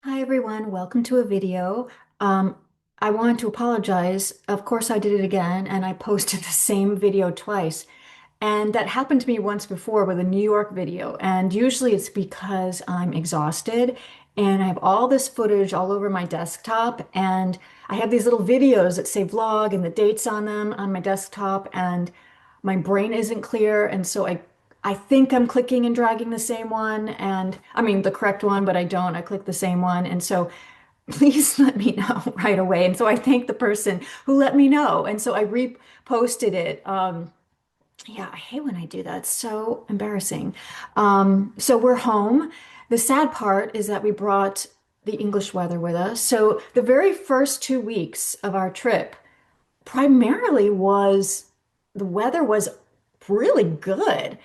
Hi everyone, welcome to a video. Um, I wanted to apologize. Of course, I did it again and I posted the same video twice. And that happened to me once before with a New York video. And usually it's because I'm exhausted and I have all this footage all over my desktop. And I have these little videos that say vlog and the dates on them on my desktop. And my brain isn't clear. And so I think I'm clicking and dragging the same one. And I mean, the correct one, but I don't. I click the same one. And so please let me know right away. And so I thank the person who let me know. And so I reposted it. Yeah, I hate when I do that. It's so embarrassing. So we're home. The sad part is that we brought the English weather with us. So the very first 2 weeks of our trip primarily was the weather was really good.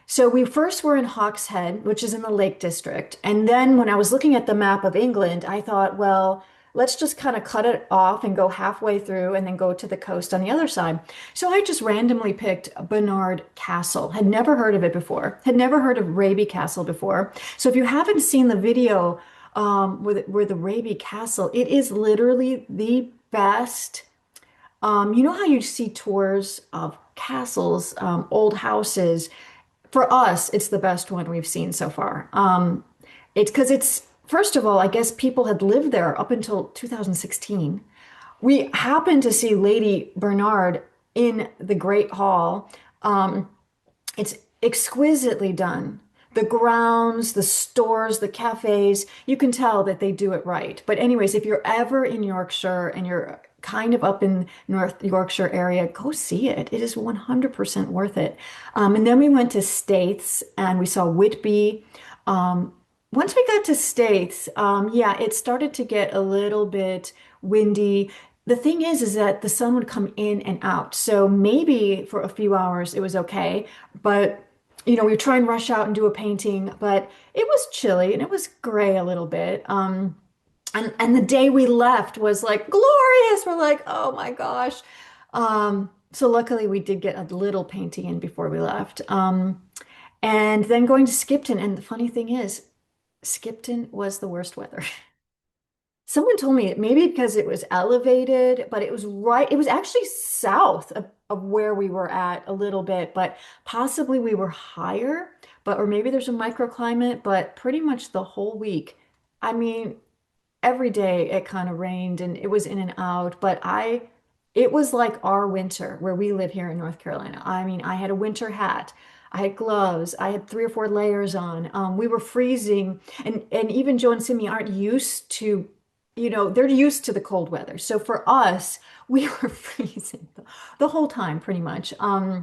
So we first were in Hawkshead, which is in the Lake District. And then when I was looking at the map of England, I thought, well, let's just kind of cut it off and go halfway through and then go to the coast on the other side. So I just randomly picked Barnard Castle. Had never heard of it before. Had never heard of Raby Castle before. So if you haven't seen the video where the Raby Castle, it is literally the best. You know how you see tours of castles, old houses? For us, it's the best one we've seen so far. It's because it's, first of all, I guess people had lived there up until 2016. We happened to see Lady Bernard in the Great Hall. Um, it's exquisitely done. The grounds, the stores, the cafes, you can tell that they do it right. But anyways, if you're ever in Yorkshire and you're kind of up in North Yorkshire area, go see it. It is 100% worth it. And then we went to Staithes and we saw Whitby. Um, Once we got to Staithes, yeah, it started to get a little bit windy. The thing is that the sun would come in and out. So maybe for a few hours it was okay. But we try and rush out and do a painting, but it was chilly and it was gray a little bit. And the day we left was like glorious. We're like, oh my gosh. So luckily we did get a little painting in before we left. And then going to Skipton. And the funny thing is, Skipton was the worst weather. Someone told me maybe because it was elevated, but it was actually south of where we were at a little bit, but possibly we were higher, or maybe there's a microclimate, but pretty much the whole week. I mean, every day it kind of rained and it was in and out, it was like our winter where we live here in North Carolina. I mean, I had a winter hat. I had gloves. I had 3 or 4 layers on. We were freezing, and even Joe and Simi aren't used to they're used to the cold weather. So for us, we were freezing the whole time pretty much. But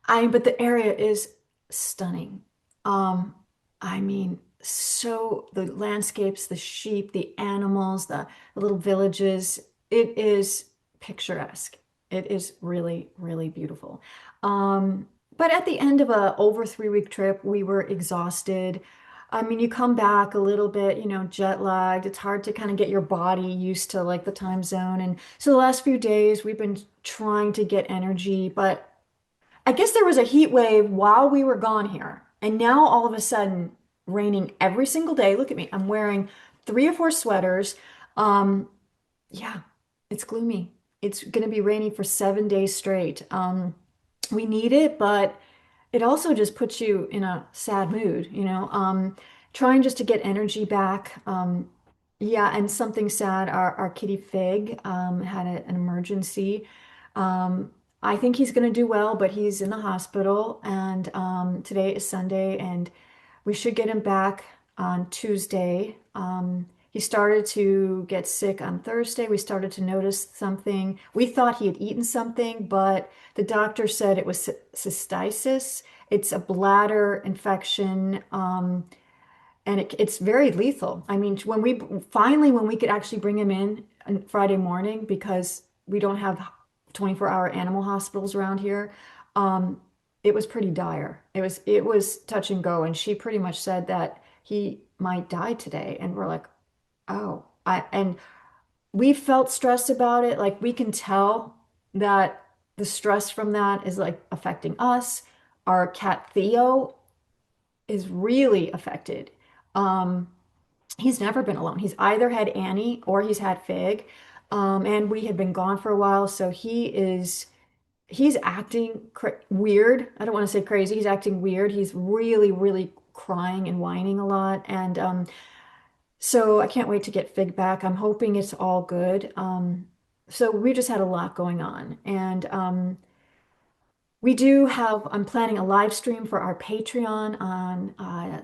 the area is stunning. Um, I mean, so the landscapes, the sheep, the animals, the little villages, it is picturesque. It is really, really beautiful. But at the end of a over 3 week trip, we were exhausted. I mean, you come back a little bit, jet lagged. It's hard to kind of get your body used to like the time zone. And so the last few days, we've been trying to get energy, but I guess there was a heat wave while we were gone here. And now all of a sudden, raining every single day. Look at me. I'm wearing 3 or 4 sweaters. Um, yeah, it's gloomy. It's going to be raining for 7 days straight. We need it, but it also just puts you in a sad mood. Trying just to get energy back. Yeah, and something sad, our kitty Fig had an emergency. Um, I think he's going to do well, but he's in the hospital, and today is Sunday, and we should get him back on Tuesday. He started to get sick on Thursday. We started to notice something. We thought he had eaten something, but the doctor said it was cystitis. It's a bladder infection, and it's very lethal. I mean, when we could actually bring him in on Friday morning because we don't have 24-hour animal hospitals around here, um, it was pretty dire. It was touch and go, and she pretty much said that he might die today, and we're like, oh, and we felt stressed about it. Like we can tell that the stress from that is like affecting us. Our cat Theo is really affected. He's never been alone. He's either had Annie or he's had Fig. And we had been gone for a while, so he's acting weird. I don't want to say crazy. He's acting weird. He's really, really crying and whining a lot. And so I can't wait to get Fig back. I'm hoping it's all good. So we just had a lot going on. And we do have, I'm planning a live stream for our Patreon on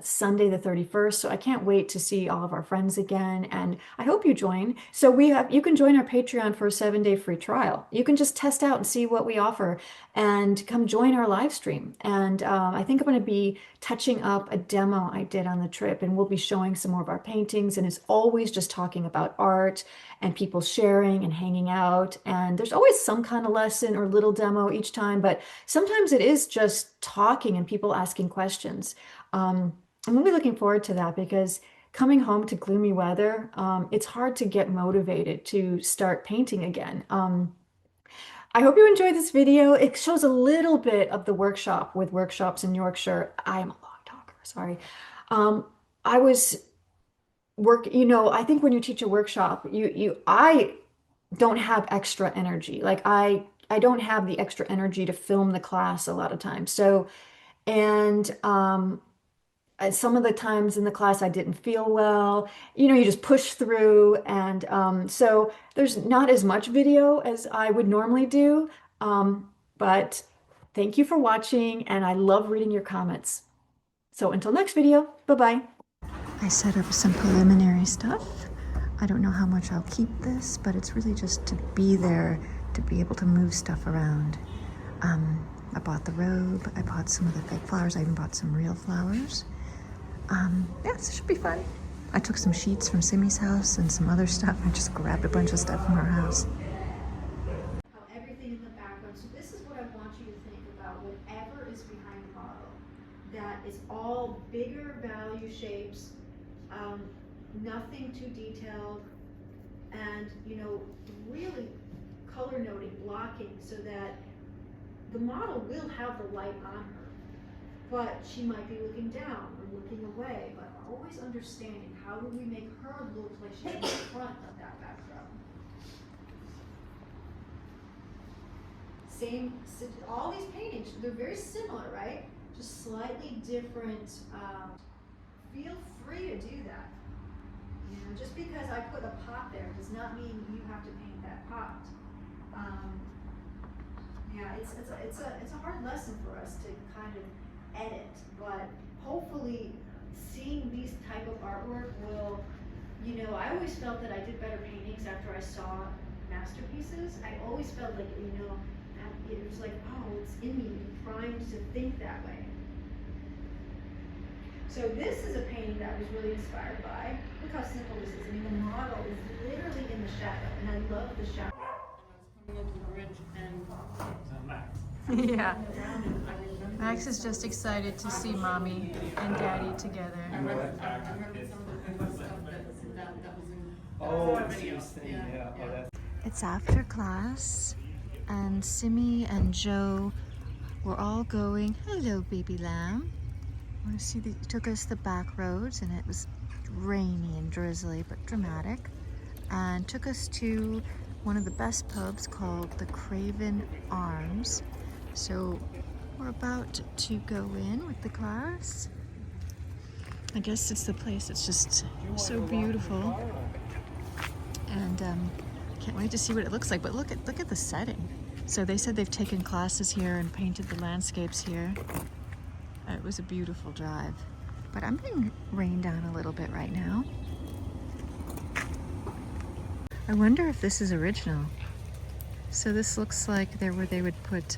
Sunday the 31st. So I can't wait to see all of our friends again. And I hope you join. So you can join our Patreon for a 7-day free trial. You can just test out and see what we offer and come join our live stream. And I think I'm going to be touching up a demo I did on the trip, and we'll be showing some more of our paintings. And it's always just talking about art and people sharing and hanging out. And there's always some kind of lesson or little demo each time, but sometimes it is just talking and people asking questions. I'm really looking forward to that because coming home to gloomy weather, it's hard to get motivated to start painting again. I hope you enjoyed this video. It shows a little bit of the workshop with workshops in Yorkshire. I am a long talker, sorry. I was I think when you teach a workshop, I don't have extra energy. Like I don't have the extra energy to film the class a lot of times. So, and some of the times in the class I didn't feel well. You just push through, and so there's not as much video as I would normally do. But thank you for watching, and I love reading your comments. So until next video, bye-bye. I set up some preliminary stuff. I don't know how much I'll keep this, but it's really just to be there, to be able to move stuff around. I bought the robe, I bought some of the fake flowers, I even bought some real flowers. Yeah, this should be fun. I took some sheets from Simi's house and some other stuff. I just grabbed a bunch of stuff from her house. Everything in the background. So this is what I want you to think about, whatever is behind the model. That is all bigger value shapes, nothing too detailed, and really color noting, blocking, so that the model will have the light on her, but she might be looking down or looking away, but always understanding how do we make her look like she's in front of that background. Same, all these paintings, they're very similar, right? Just slightly different. Feel free to do that. Just because I put a pot there does not mean you have to paint that pot. Yeah, it's a hard lesson for us to kind of edit, but hopefully seeing these type of artwork will, I always felt that I did better paintings after I saw masterpieces. I always felt like, it was like, oh, it's in me, primed to think that way. So this is a painting that I was really inspired by. Look how simple this is. I mean, the model is literally in the shadow, and I love the shadow. Yeah. Max is just excited to see Mommy and Daddy together. Oh, yeah. It's after class, and Simi and Joe were all going, hello, baby lamb. You see, they took us the back roads, and it was rainy and drizzly, but dramatic, and took us to one of the best pubs called the Craven Arms. So we're about to go in with the class. I guess it's the place that's just so beautiful, and can't wait to see what it looks like. But look at the setting. So they said they've taken classes here and painted the landscapes here. It was a beautiful drive, but I'm being rained down a little bit right now. I wonder if this is original. So this looks like where they would put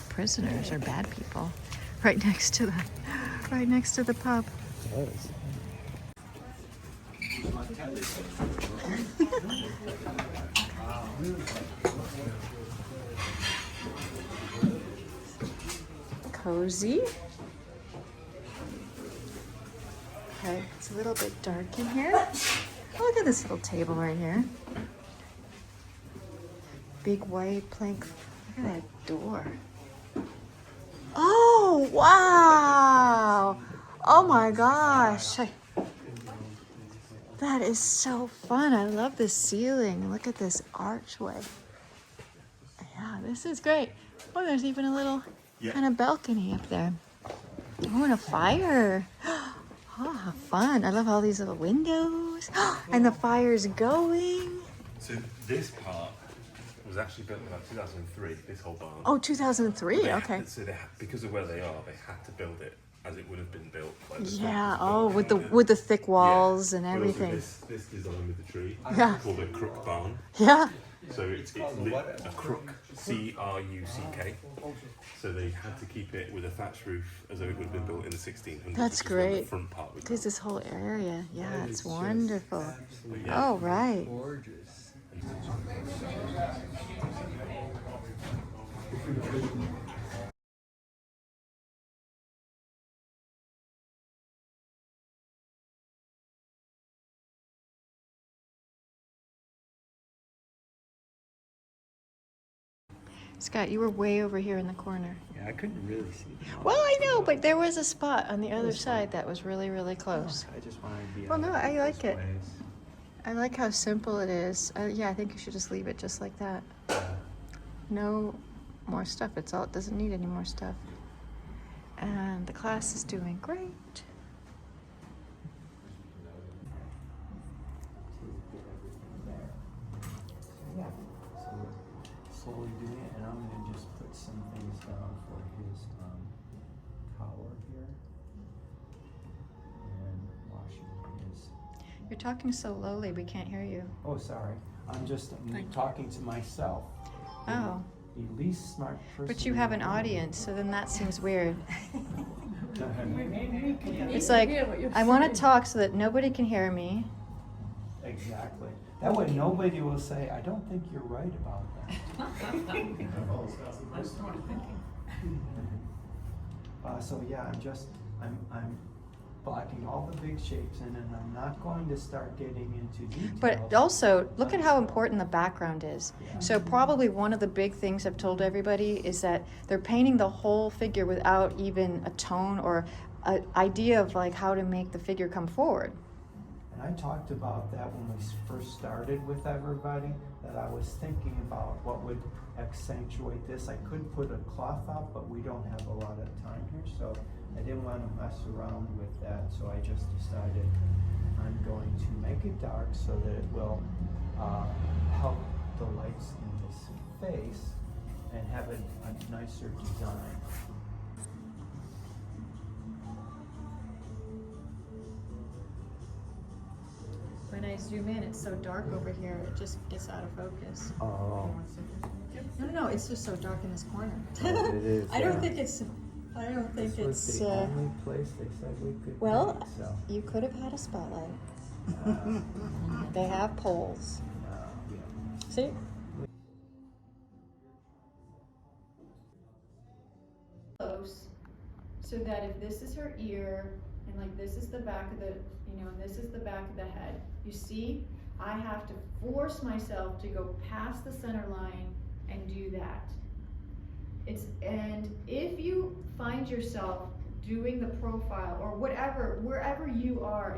prisoners or bad people, right next to the pub. Cozy. Okay, it's a little bit dark in here. Oh, look at this little table right here. Big white plank. Look at that door. Oh, wow. Oh my gosh. That is so fun. I love this ceiling. Look at this archway. Yeah, this is great. Oh, there's even a little kind of balcony up there. Oh, and a fire. Oh, how fun. I love all these little windows. And the fire's going. So this part was actually built in about 2003, this whole barn. Oh, 2003, okay. So because of where they are, they had to build it as it would have been built. Like Yeah, oh, with the thick walls and But also everything. this design with the tree, Yeah. called a crook barn. Yeah. So it's a crook, C-R-U-C-K. So they had to keep it with a thatch roof as though it would have been built in the 1600s. That's which is where great. The front part was There's this whole area. Yeah, it's just wonderful. Yeah. Oh, right. Gorgeous. Scott, you were way over here in the corner. Yeah, I couldn't really see. Well, I know, but there was a spot on the other side that was really, really close. I just wanted to be. Well, no, out I like this it. ways. I like how simple it is. Yeah, I think you should just leave it just like that. No more stuff. It's all. It doesn't need any more stuff. And the class is doing great. Yeah. So slowly doing it, and I'm gonna just put some things down for his collar here, and washing his. You're talking so lowly, we can't hear you. Oh, sorry. I'm just talking to myself. Oh, The least smart person. but you have an in the room. audience, so then that seems weird. Exactly. It's like, I want to talk so that nobody can hear me. That way nobody will say, I don't think you're right about that. So yeah, I'm blocking all the big shapes in, and I'm not going to start getting into details. But also, look at how important the background is. So probably one of the big things I've told everybody is that they're painting the whole figure without even a tone or an idea of like how to make the figure come forward. And I talked about that when we first started with everybody, that I was thinking about what would accentuate this. I could put a cloth up, but we don't have a lot of time here, so I didn't want to mess around with that, so I just decided I'm going to make it dark so that it will help the lights in his face and have a nicer design. When I zoom in, it's so dark over here, it just gets out of focus. Oh. No, it's just so dark in this corner. Oh, it is, I don't yeah. think it's. I don't think This was it's. the only place they said we could Well, paint, so. you could have had a spotlight. They have poles. Yeah. See? Close, so that if this is her ear, and like this is the back of the, and this is the back of the head, you see, I have to force myself to go past the center line and do that. And if you find yourself doing the profile or whatever, wherever you are,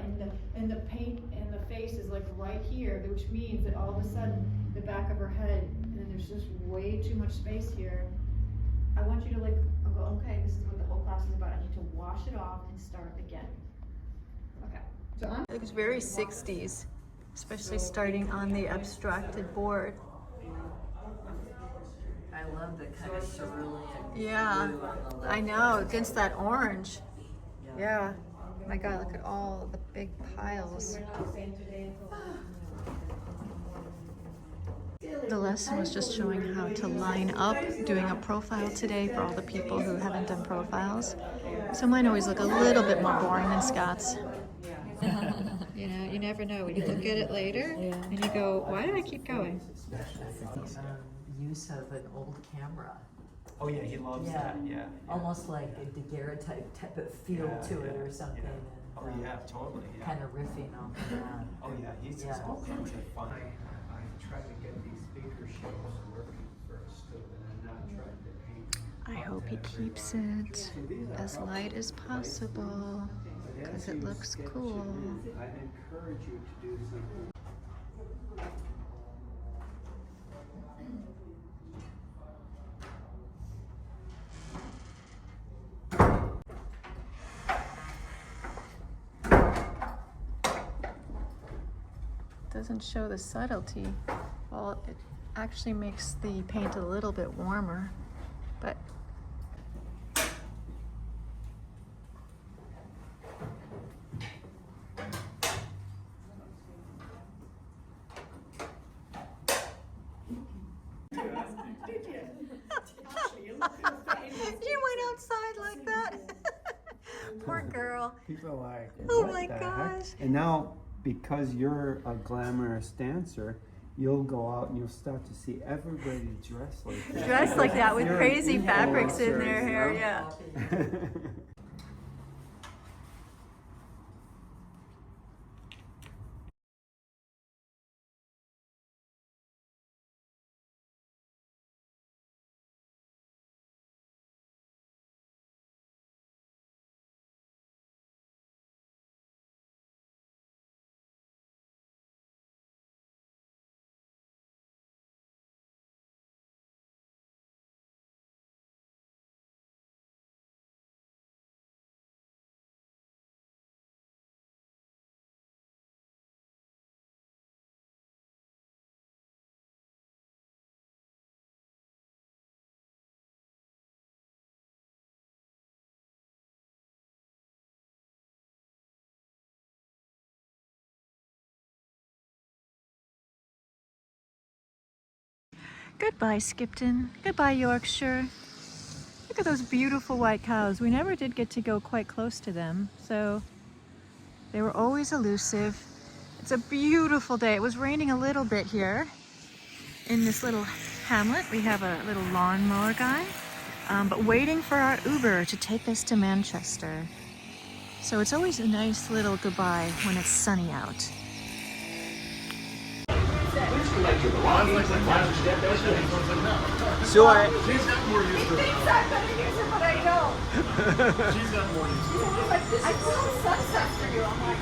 and the paint and the face is like right here, which means that all of a sudden the back of her head, and then there's just way too much space here. I want you to like go, okay, this is what the whole class is about. I need to wash it off and start again. Okay. So it was very 60s, especially starting on the abstracted board. I love the kind of cerulean. Yeah, blue on the I left know, side. against that orange. Yeah. My God, look at all the big piles. The lesson was just showing how to line up, doing a profile today for all the people who haven't done profiles. So mine always look a little bit more boring than Scott's. You never know when you look at it later and you go, why did I keep going? Use of an old camera. Oh yeah, he loves Yeah. that, yeah. Almost like a daguerreotype type of feel Yeah, to it yeah, or something. yeah. Oh yeah, totally, yeah. Kind of riffing off of that. Oh yeah, he's Yeah. just all kinds of fun. I try to get these bigger shows working first, too, and I'm not trying to paint. I hope he keeps it as light as possible. But because as it you looks sketch cool. it in, I'd encourage you to do something. Doesn't show the subtlety. Well, it actually makes the paint a little bit warmer, but you went outside like that. Poor girl. People are like, Oh what my the gosh. heck? And now, because you're a glamorous dancer, you'll go out and you'll start to see everybody dressed like that. Dressed like that with You're an crazy fabrics in influencer, their you hair, know? yeah. Goodbye, Skipton. Goodbye, Yorkshire. Look at those beautiful white cows. We never did get to go quite close to them, so they were always elusive. It's a beautiful day. It was raining a little bit here in this little hamlet. We have a little lawnmower guy, but waiting for our Uber to take us to Manchester. So it's always a nice little goodbye when it's sunny out. Sure. She's got more use for it. I'm gonna use it, but I don't. She's got more use for it. I feel sunset for you. I'm like,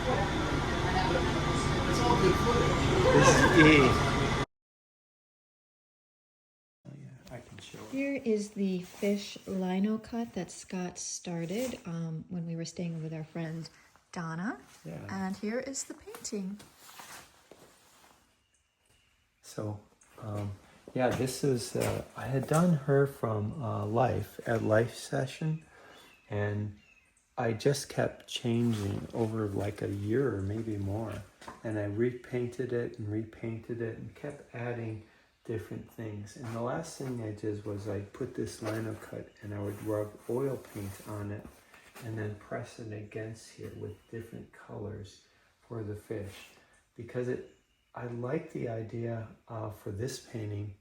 It's all good footage. This is E. Oh, yeah, I can show it. here is the fish lino cut that Scott started when we were staying with our friend Donna. Yeah. And here is the painting. So, yeah, this is, I had done her from Life, at Life Session, and I just kept changing over like a year or maybe more. And I repainted it and kept adding different things. And the last thing I did was I put this lino cut and I would rub oil paint on it and then press it against here with different colors for the fish. Because I like the idea for this painting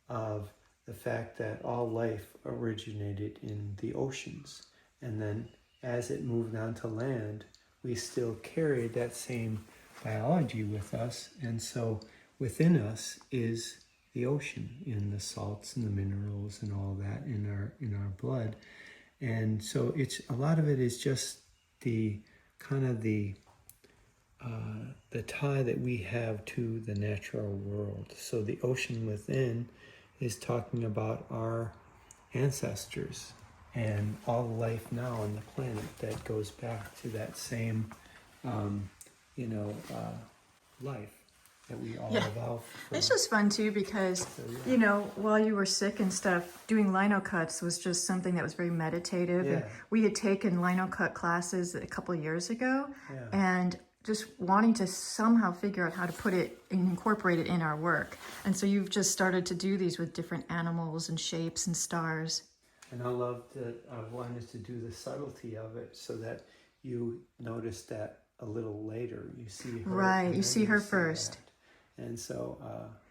of the fact that all life originated in the oceans. And then as it moved on to land, we still carried that same biology with us. And so within us is the ocean, in the salts and the minerals and all that in our blood. And so it's a lot of it is just the kind of the tie that we have to the natural world. So the ocean within is talking about our ancestors and all life now on the planet that goes back to that same, life that we all evolved from. This was fun too because, yeah. you know, while you were sick and stuff, doing lino cuts was just something that was very meditative. And Yeah. we had taken lino cut classes a couple of years ago, Yeah. and just wanting to somehow figure out how to put it and incorporate it in our work. And so you've just started to do these with different animals and shapes and stars. And I love that I wanted to do the subtlety of it so that you notice that a little later. You see her. Right, and you then see her that. first. And so,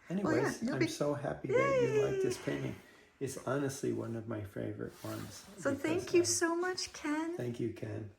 anyways, you'll I'm be- so happy that you like this painting. It's honestly one of my favorite ones. So because, thank you so much, Ken. Thank you, Ken.